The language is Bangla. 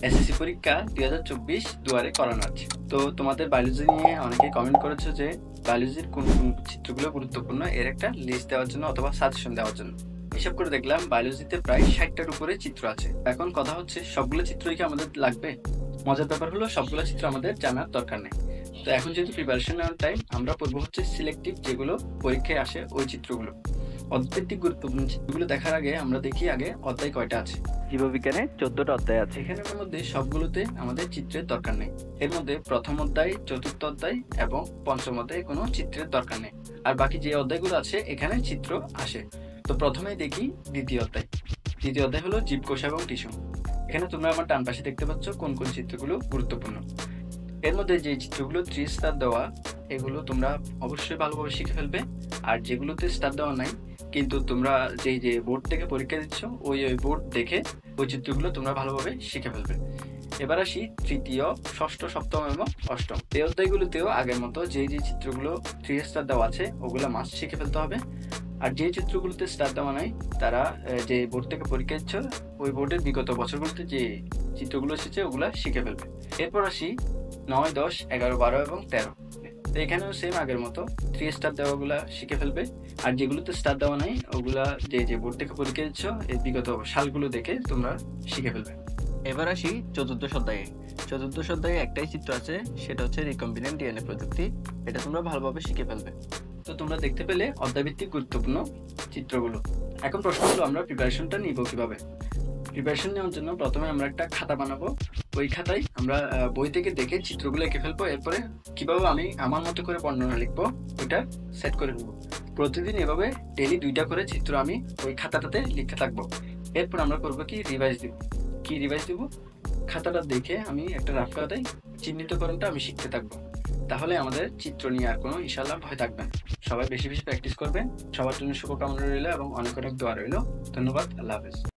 এসএসসি পরীক্ষা 2024 দুয়ারে করানো আছে। তো তোমাদের বায়োলজি নিয়ে অনেকেই কমেন্ট করেছো যে বায়োলজির কোন কোন চিত্রগুলো গুরুত্বপূর্ণ এর একটা লিস্ট দেওয়ার জন্য অথবা সাজেশন দেওয়ার জন্য। হিসাব করে দেখলাম বায়োলজিতে প্রায় 60টার উপরে চিত্র আছে। এখন কথা হচ্ছে সবগুলো চিত্রই কি আমাদের লাগবে? মজার ব্যাপার হলো সবগুলো চিত্র আমাদের জানার দরকার নেই। তো এখন যেহেতু প্রিপারেশন নেওয়ার টাইম, আমরা পড়বো হচ্ছে সিলেক্টিভ, যেগুলো পরীক্ষায় আসে ওই চিত্রগুলো। অধ্যায়ভিত্তিক গুরুত্বপূর্ণ চিত্রগুলো দেখার আগে আমরা দেখি আগে অধ্যায় কয়টা আছে। জীববিজ্ঞানে 14টা অধ্যায় আছে। এখানের মধ্যে সবগুলোতে আমাদের চিত্রের দরকার নেই। এর মধ্যে প্রথম অধ্যায়, চতুর্থ অধ্যায় এবং পঞ্চম অধ্যায়ে কোনো চিত্রের দরকার নেই। আর বাকি যে অধ্যায়গুলো আছে এখানে চিত্র আসে। তো প্রথমেই দেখি দ্বিতীয় অধ্যায়। দ্বিতীয় অধ্যায় হলো জীবকোষ এবং টিস্যু। এখানে তোমরা আমার ডান পাশে দেখতে পাচ্ছ কোন কোন চিত্রগুলো গুরুত্বপূর্ণ। এর মধ্যে যে চিত্রগুলো 3 স্টার দেওয়া, এগুলো তোমরা অবশ্যই ভালোভাবে শিখে ফেলবে। আর যেগুলোতে স্টার দেওয়া নাই কিন্তু তোমরা যে বোর্ড থেকে পরীক্ষা দিচ্ছ ওই বোর্ড দেখে ওই চিত্রগুলো তোমরা ভালোভাবে শিখে ফেলবে। এবার আসি তৃতীয়, ষষ্ঠ, সপ্তম এবং অষ্টম। এই অধ্যায়গুলোতেও আগের মতো যে চিত্রগুলো 3 স্টার দেওয়া আছে ওগুলো মাস্ট শিখে ফেলতে হবে। আর যে চিত্রগুলোতে স্টার দেওয়া নাই তারা যে বোর্ড থেকে পরীক্ষা দিচ্ছ ওই বোর্ডের বিগত বছরগুলোতে যে চিত্রগুলো এসেছে ওগুলা শিখে ফেলবে। এরপর আসি 9, 10, 11, 12 এবং 13। তো এখানেও সেম আগের মতো 3 স্টার দেওয়াগুলা শিখে ফেলবে। আর যেগুলোতে স্টার দেওয়া নাই ওগুলা যে বোর্ড থেকে পরীক্ষা দিচ্ছ এই বিগত সালগুলো দেখে তোমরা শিখে ফেলবে। এবার আসি চতুর্দশ অধ্যায়ে। চতুর্দশ অধ্যায়ে একটাই চিত্র আছে, সেটা হচ্ছে রিকম্বিনেন্ট ডিএনএ প্রযুক্তি। এটা তোমরা ভালোভাবে শিখে ফেলবে। তো তোমরা দেখতে পেলে অধ্যায়ভিত্তিক গুরুত্বপূর্ণ চিত্রগুলো। এখন প্রশ্ন হলো আমরা প্রিপারেশনটা নিব কিভাবে? প্রিপারেশন নেওয়ার জন্য প্রথমে আমরা একটা খাতা বানাবো। ওই খাতায় আমরা বই থেকে দেখে চিত্রগুলো এঁকে ফেলবো। এরপরে কিভাবে আমি আমার মতো করে বর্ণনা লিখবো ওইটা সেট করে নেবো। প্রতিদিন এভাবে ডেইলি 2টা করে চিত্র আমি ওই খাতাটাতে লিখতে থাকবো। এরপর আমরা করবো কি রিভাইজ দিব। কি রিভাইজ দিব? খাতাটা দেখে আমি একটা রাফ খাতায় চিহ্নিতকরণটা আমি শিখতে থাকবো। তাহলে আমাদের চিত্র নিয়ে আর কোনো ইনশাআল্লাহ ভয় থাকবে না। সবাই বেশি বেশি প্র্যাকটিস করবেন। সবার জন্য শুভকামনা রইল এবং অনেক অনেক দোয়া রইল। ধন্যবাদ। আল্লাহ হাফেজ।